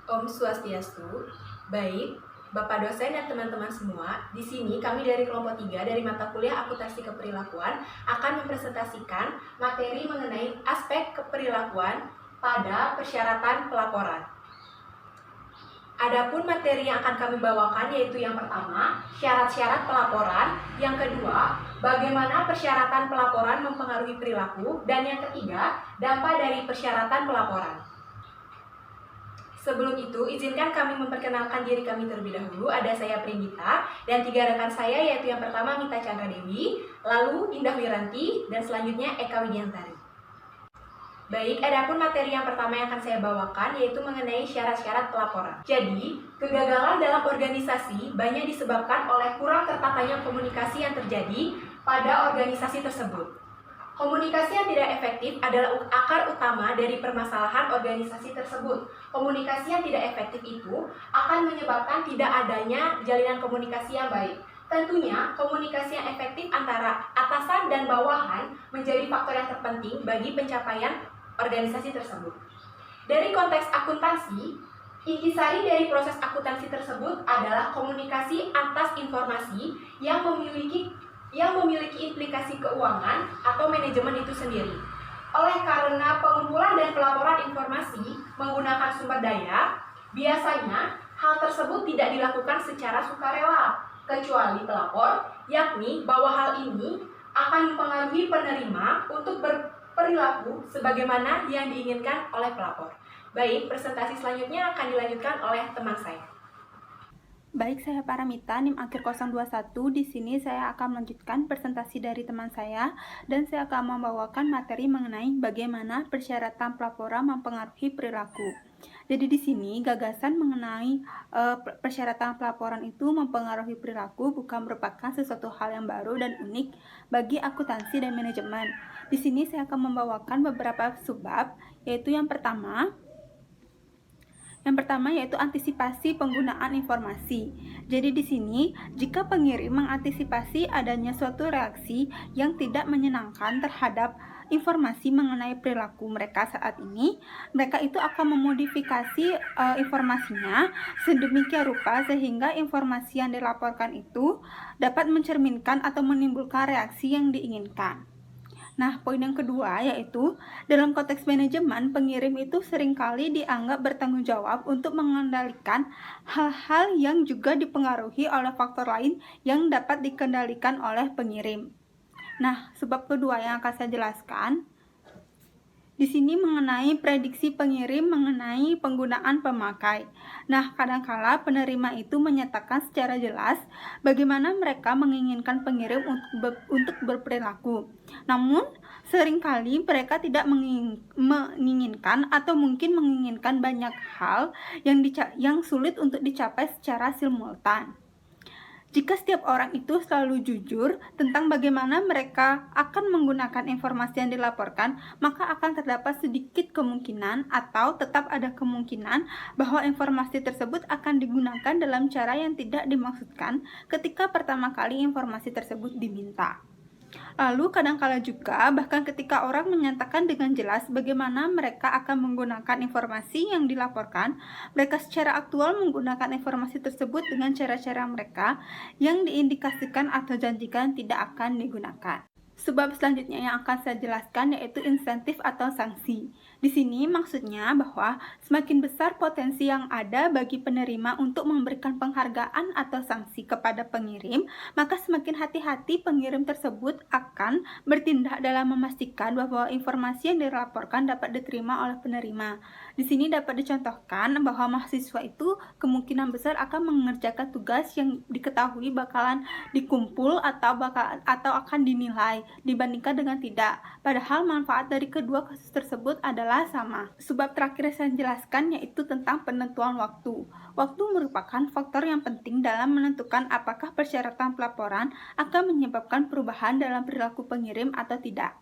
Om Swastiastu. Baik, Bapak dosen dan teman-teman semua, di sini kami dari kelompok 3 dari mata kuliah Akuntansi Keperilakuan akan mempresentasikan materi mengenai aspek keperilakuan pada persyaratan pelaporan. Adapun materi yang akan kami bawakan yaitu yang pertama, syarat-syarat pelaporan, yang kedua, bagaimana persyaratan pelaporan mempengaruhi perilaku, dan yang ketiga, dampak dari persyaratan pelaporan. Sebelum itu, izinkan kami memperkenalkan diri kami terlebih dahulu. Ada saya Pringgita dan 3 rekan saya, yaitu yang pertama Mita Chandra Dewi, lalu Indah Wiranti, dan selanjutnya Eka Widiantari. Baik, adapun materi yang pertama yang akan saya bawakan yaitu mengenai syarat-syarat pelaporan. Jadi, kegagalan dalam organisasi banyak disebabkan oleh kurang tertatanya komunikasi yang terjadi pada organisasi tersebut. Komunikasi yang tidak efektif adalah akar utama dari permasalahan organisasi tersebut. Komunikasi yang tidak efektif itu akan menyebabkan tidak adanya jalinan komunikasi yang baik. Tentunya, komunikasi yang efektif antara atasan dan bawahan menjadi faktor yang terpenting bagi pencapaian organisasi tersebut. Dari konteks akuntansi, intisari dari proses akuntansi tersebut adalah komunikasi atas informasi yang memiliki implikasi keuangan atau manajemen itu sendiri. Oleh karena pengumpulan dan pelaporan informasi menggunakan sumber daya, biasanya hal tersebut tidak dilakukan secara sukarela, kecuali pelapor, yakni bahwa hal ini akan mempengaruhi penerima untuk berperilaku sebagaimana yang diinginkan oleh pelapor. Baik, presentasi selanjutnya akan dilanjutkan oleh teman saya. Baik, saya Paramita, NIM akhir 021. Di sini saya akan melanjutkan presentasi dari teman saya dan saya akan membawakan materi mengenai bagaimana persyaratan pelaporan mempengaruhi perilaku. Jadi di sini gagasan mengenai persyaratan pelaporan itu mempengaruhi perilaku bukan merupakan sesuatu hal yang baru dan unik bagi akuntansi dan manajemen. Di sini saya akan membawakan beberapa subbab, yaitu yang pertama yaitu antisipasi penggunaan informasi. Jadi di sini, jika pengirim mengantisipasi adanya suatu reaksi yang tidak menyenangkan terhadap informasi mengenai perilaku mereka saat ini, mereka itu akan memodifikasi informasinya sedemikian rupa sehingga informasi yang dilaporkan itu dapat mencerminkan atau menimbulkan reaksi yang diinginkan. Nah, poin yang kedua yaitu dalam konteks manajemen, pengirim itu seringkali dianggap bertanggung jawab untuk mengendalikan hal-hal yang juga dipengaruhi oleh faktor lain yang dapat dikendalikan oleh pengirim. Nah, sebab kedua yang akan saya jelaskan di sini mengenai prediksi pengirim mengenai penggunaan pemakai. Nah, kadangkala penerima itu menyatakan secara jelas bagaimana mereka menginginkan pengirim untuk berperilaku. Namun, seringkali mereka tidak menginginkan atau mungkin menginginkan banyak hal yang sulit untuk dicapai secara simultan. Jika setiap orang itu selalu jujur tentang bagaimana mereka akan menggunakan informasi yang dilaporkan, maka akan terdapat sedikit kemungkinan atau tetap ada kemungkinan bahwa informasi tersebut akan digunakan dalam cara yang tidak dimaksudkan ketika pertama kali informasi tersebut diminta. Lalu kadangkala juga bahkan ketika orang menyatakan dengan jelas bagaimana mereka akan menggunakan informasi yang dilaporkan, mereka secara aktual menggunakan informasi tersebut dengan cara-cara mereka yang diindikasikan atau janjikan tidak akan digunakan. Sebab selanjutnya yang akan saya jelaskan yaitu insentif atau sanksi. Di sini maksudnya bahwa semakin besar potensi yang ada bagi penerima untuk memberikan penghargaan atau sanksi kepada pengirim, maka semakin hati-hati pengirim tersebut akan bertindak dalam memastikan bahwa informasi yang dilaporkan dapat diterima oleh penerima. Di sini dapat dicontohkan bahwa mahasiswa itu kemungkinan besar akan mengerjakan tugas yang diketahui bakalan dikumpul atau akan dinilai dibandingkan dengan tidak. Padahal manfaat dari kedua kasus tersebut adalah sama. Sebab terakhir saya jelaskan yaitu tentang penentuan waktu. Waktu merupakan faktor yang penting dalam menentukan apakah persyaratan pelaporan akan menyebabkan perubahan dalam perilaku pengirim atau tidak.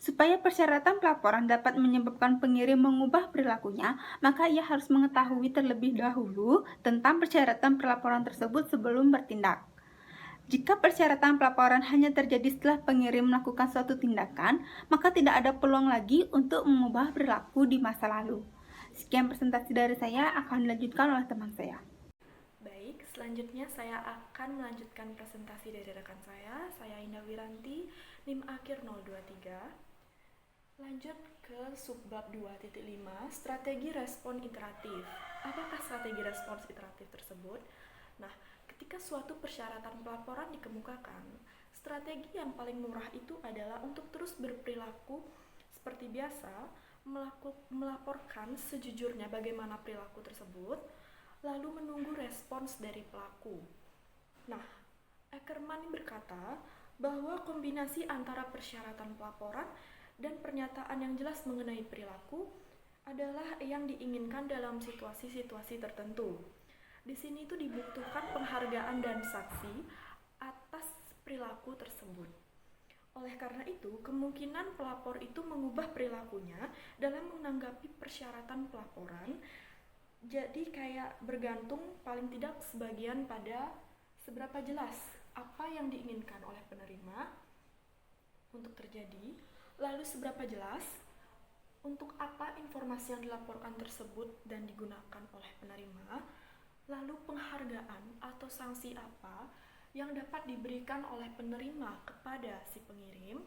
Supaya persyaratan pelaporan dapat menyebabkan pengirim mengubah perilakunya, maka ia harus mengetahui terlebih dahulu tentang persyaratan pelaporan tersebut sebelum bertindak. Jika persyaratan pelaporan hanya terjadi setelah pengirim melakukan suatu tindakan, maka tidak ada peluang lagi untuk mengubah perilaku di masa lalu. Sekian presentasi dari saya, akan dilanjutkan oleh teman saya. Baik, selanjutnya saya akan melanjutkan presentasi dari rekan saya Indah Wiranti, NIM akhir 023. Lanjut ke subbab 2.5, strategi respon iteratif. Apakah strategi respons iteratif tersebut? Nah, ketika suatu persyaratan pelaporan dikemukakan, strategi yang paling murah itu adalah untuk terus berperilaku seperti biasa, melaporkan sejujurnya bagaimana perilaku tersebut, lalu menunggu respons dari pelaku. Nah, Ackerman berkata bahwa kombinasi antara persyaratan pelaporan dan pernyataan yang jelas mengenai perilaku adalah yang diinginkan dalam situasi-situasi tertentu. Di sini itu dibutuhkan penghargaan dan saksi atas perilaku tersebut. Oleh karena itu, kemungkinan pelapor itu mengubah perilakunya dalam menanggapi persyaratan pelaporan. Jadi kayak bergantung paling tidak sebagian pada seberapa jelas apa yang diinginkan oleh penerima untuk terjadi, lalu seberapa jelas untuk apa informasi yang dilaporkan tersebut dan digunakan oleh penerima, lalu penghargaan atau sanksi apa yang dapat diberikan oleh penerima kepada si pengirim,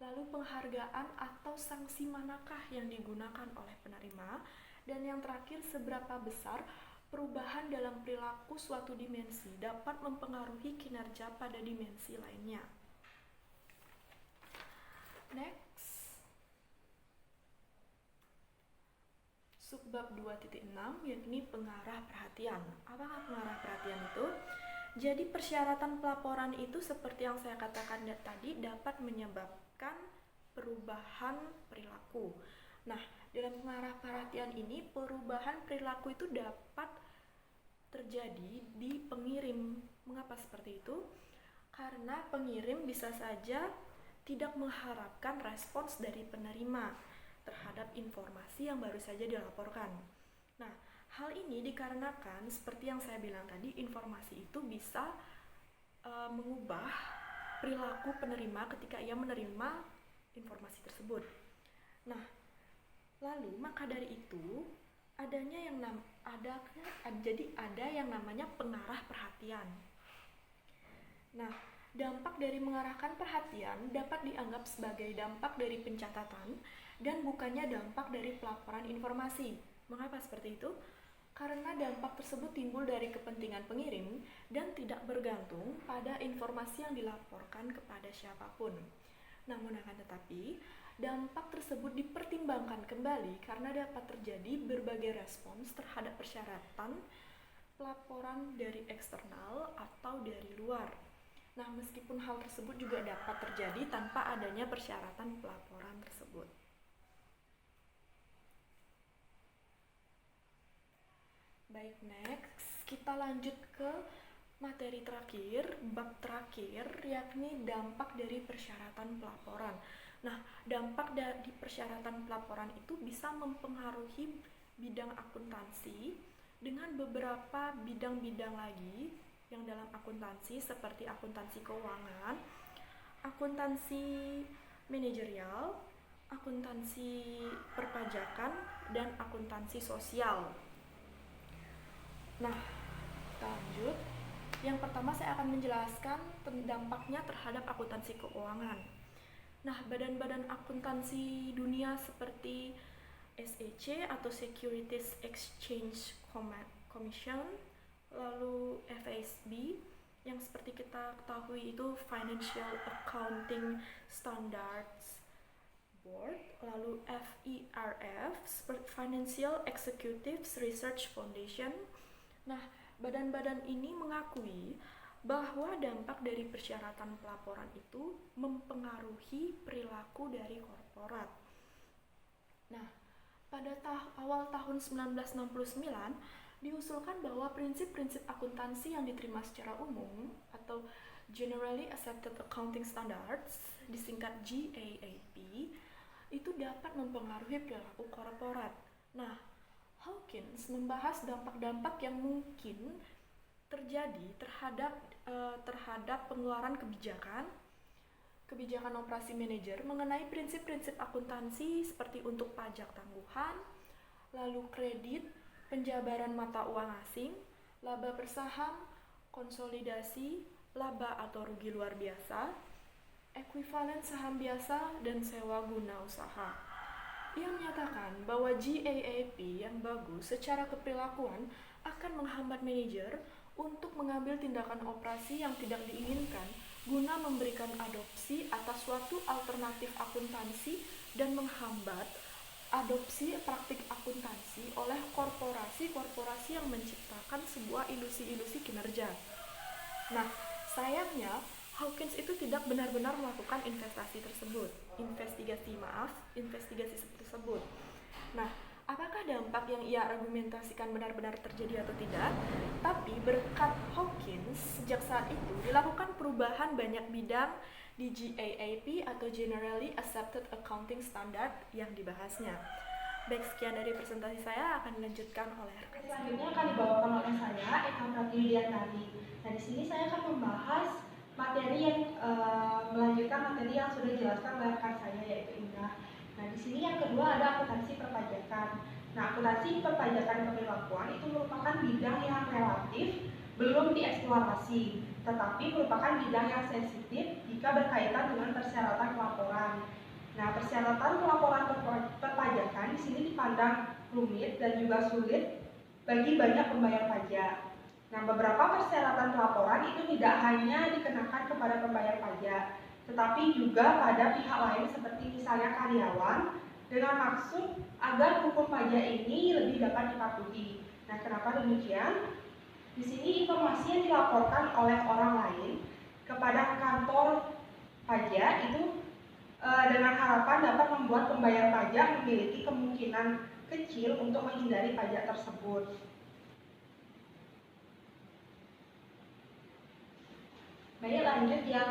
lalu penghargaan atau sanksi manakah yang digunakan oleh penerima, dan yang terakhir seberapa besar perubahan dalam perilaku suatu dimensi dapat mempengaruhi kinerja pada dimensi lainnya. Next, subbab 2.6 yakni pengarah perhatian. Apakah pengarah perhatian itu? Jadi persyaratan pelaporan itu seperti yang saya katakan tadi dapat menyebabkan perubahan perilaku. Nah, dalam pengarah perhatian ini perubahan perilaku itu dapat terjadi di pengirim. Mengapa seperti itu? Karena pengirim bisa saja tidak mengharapkan respons dari penerima terhadap informasi yang baru saja dilaporkan. Nah, hal ini dikarenakan seperti yang saya bilang tadi, informasi itu bisa mengubah perilaku penerima ketika ia menerima informasi tersebut. Nah, lalu maka dari itu ada yang namanya pengarah perhatian. Nah, dampak dari mengarahkan perhatian dapat dianggap sebagai dampak dari pencatatan dan bukannya dampak dari pelaporan informasi. Mengapa seperti itu? Karena dampak tersebut timbul dari kepentingan pengirim dan tidak bergantung pada informasi yang dilaporkan kepada siapapun. Namun akan tetapi, dampak tersebut dipertimbangkan kembali karena dapat terjadi berbagai respons terhadap persyaratan pelaporan dari eksternal atau dari luar. Nah, meskipun hal tersebut juga dapat terjadi tanpa adanya persyaratan pelaporan tersebut. Baik, next kita lanjut ke materi terakhir, bab terakhir, yakni dampak dari persyaratan pelaporan. Nah, dampak dari persyaratan pelaporan itu bisa mempengaruhi bidang akuntansi dengan beberapa bidang-bidang lagi yang dalam akuntansi seperti akuntansi keuangan, akuntansi manajerial, akuntansi perpajakan, dan akuntansi sosial. Nah, kita lanjut. Yang pertama saya akan menjelaskan dampaknya terhadap akuntansi keuangan. Nah, badan-badan akuntansi dunia seperti SEC atau Securities Exchange Commission, lalu FASB yang seperti kita ketahui itu Financial Accounting Standards Board, lalu FERF, Financial Executives Research Foundation. Nah, badan-badan ini mengakui bahwa dampak dari persyaratan pelaporan itu mempengaruhi perilaku dari korporat. Nah, pada awal tahun 1969 diusulkan bahwa prinsip-prinsip akuntansi yang diterima secara umum atau Generally Accepted Accounting Standards, disingkat GAAP, itu dapat mempengaruhi perilaku korporat. Nah, Hawkins membahas dampak-dampak yang mungkin terjadi terhadap pengeluaran kebijakan operasi manajer mengenai prinsip-prinsip akuntansi seperti untuk pajak tangguhan, lalu kredit, penjabaran mata uang asing, laba bersaham, konsolidasi, laba atau rugi luar biasa, ekuivalen saham biasa, dan sewa guna usaha. Ia menyatakan bahwa GAAP yang bagus secara keperilakuan akan menghambat manajer untuk mengambil tindakan operasi yang tidak diinginkan guna memberikan adopsi atas suatu alternatif akuntansi dan menghambat adopsi praktik akuntansi oleh korporasi-korporasi yang menciptakan sebuah ilusi-ilusi kinerja. Nah, sayangnya Hawkins itu tidak benar-benar melakukan investigasi tersebut. Nah, apakah dampak yang ia argumentasikan benar-benar terjadi atau tidak? Tapi berkat Hawkins, sejak saat itu dilakukan perubahan banyak bidang di GAAP atau Generally Accepted Accounting Standard yang dibahasnya. Baik, sekian dari presentasi saya, akan dilanjutkan oleh rekan. Selanjutnya akan dibawakan oleh saya, Eka Pratiwidiantari. Nah, di sini saya akan membahas materi yang melanjutkan materi yang sudah dijelaskan oleh rekan saya, yaitu Indah. Nah, di sini yang kedua ada akuntansi perpajakan. Nah, akuntansi perpajakan pemberlakuan itu merupakan bidang yang relatif belum dieksplorasi, tetapi merupakan bidang yang sensitif jika berkaitan dengan persyaratan pelaporan. Nah, persyaratan pelaporan perpajakan di sini dipandang rumit dan juga sulit bagi banyak pembayar pajak. Nah, beberapa persyaratan pelaporan itu tidak hanya dikenakan kepada pembayar pajak, tetapi juga pada pihak lain seperti misalnya karyawan, dengan maksud agar hukum pajak ini lebih dapat dipatuhi. Nah, kenapa demikian? Di sini informasi yang dilaporkan oleh orang lain kepada kantor pajak itu dengan harapan dapat membuat pembayar pajak memiliki kemungkinan kecil untuk menghindari pajak tersebut. Baik, lanjut yang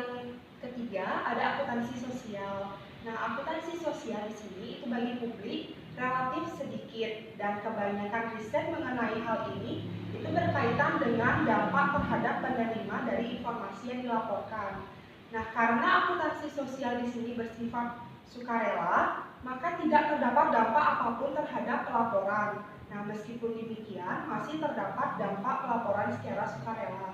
ketiga ada akuntansi sosial. Nah, akuntansi sosial di sini itu bagi publik relatif sedikit dan kebanyakan riset mengenai hal ini itu berkaitan dengan dampak terhadap penerima dari informasi yang dilaporkan. Nah, karena akuntansi sosial di sini bersifat sukarela, maka tidak terdapat dampak apapun terhadap pelaporan. Nah, meskipun demikian, masih terdapat dampak pelaporan secara sukarela.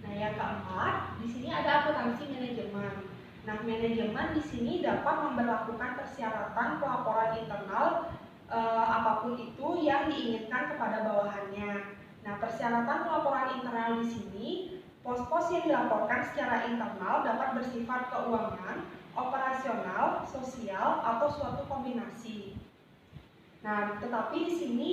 Nah, yang keempat, di sini ada akuntansi manajemen. Nah, manajemen di sini dapat memberlakukan persyaratan pelaporan internal apapun itu yang diinginkan kepada bawahannya. Nah, persyaratan pelaporan internal di sini, pos-pos yang dilaporkan secara internal dapat bersifat keuangan, operasional, sosial, atau suatu kombinasi. Nah, tetapi di sini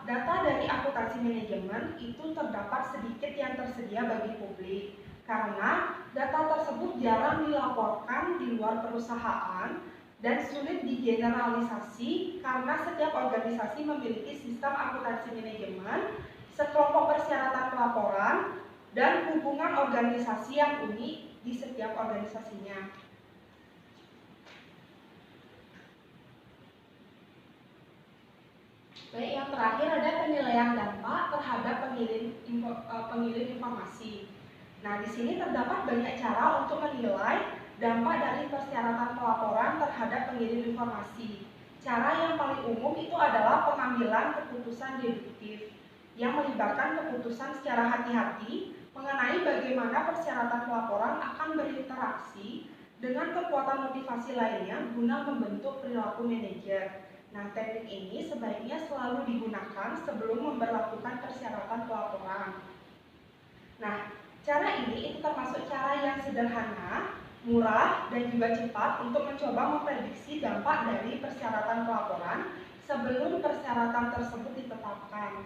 data dari akuntansi manajemen itu terdapat sedikit yang tersedia bagi publik karena data tersebut jarang dilaporkan di luar perusahaan dan sulit digeneralisasi karena setiap organisasi memiliki sistem akuntansi manajemen, sekelompok persyaratan pelaporan, dan hubungan organisasi yang unik di setiap organisasinya. Baik, yang terakhir ada penilaian dampak terhadap pengirim informasi. Nah, di sini terdapat banyak cara untuk menilai dampak dari persyaratan pelaporan terhadap pengirim informasi. Cara yang paling umum itu adalah pengambilan keputusan deduktif yang melibatkan keputusan secara hati-hati mengenai bagaimana persyaratan pelaporan akan berinteraksi dengan kekuatan motivasi lainnya guna membentuk perilaku manajer. Nah, teknik ini sebaiknya selalu digunakan sebelum memberlakukan persyaratan pelaporan. Nah, cara ini itu termasuk cara yang sederhana, murah, dan juga cepat untuk mencoba memprediksi dampak dari persyaratan pelaporan sebelum persyaratan tersebut ditetapkan.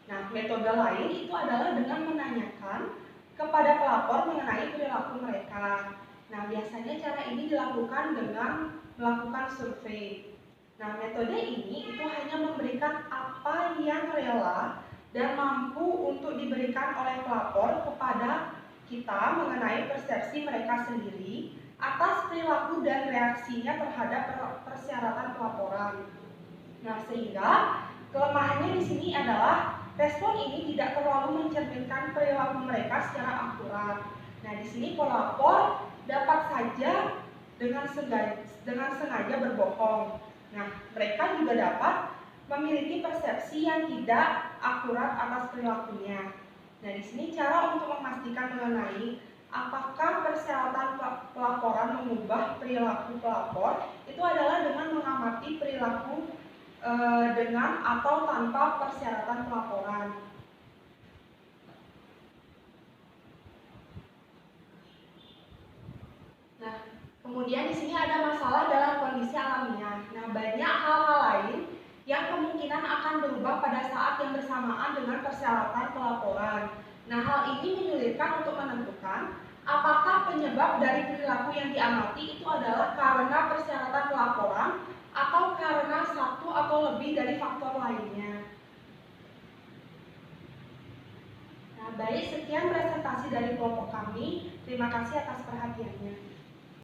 Nah, metode lain itu adalah dengan menanyakan kepada pelapor mengenai perilaku mereka. Nah, biasanya cara ini dilakukan dengan melakukan survei. Nah, metode ini itu hanya memberikan apa yang rela dan mampu untuk diberikan oleh pelapor kepada kita mengenai persepsi mereka sendiri atas perilaku dan reaksinya terhadap persyaratan pelaporan. Nah, sehingga kelemahannya di sini adalah respon ini tidak terlalu mencerminkan perilaku mereka secara akurat. Nah, di sini pelapor dapat saja dengan sengaja berbohong. Nah, mereka juga dapat memiliki persepsi yang tidak akurat atas perilakunya. Nah, di sini cara untuk memastikan mengenai apakah persyaratan pelaporan mengubah perilaku pelapor itu adalah dengan mengamati perilaku dengan atau tanpa persyaratan pelaporan. Nah, kemudian di sini ada masalah dalam kondisi alamiah. Nah, banyak hal-hal lain yang kemungkinan akan berubah pada saat yang bersamaan dengan persyaratan pelaporan. Nah, hal ini menyulitkan untuk menentukan apakah penyebab dari perilaku yang diamati itu adalah karena persyaratan pelaporan atau karena satu atau lebih dari faktor lainnya. Nah, baik, sekian presentasi dari kelompok kami. Terima kasih atas perhatiannya.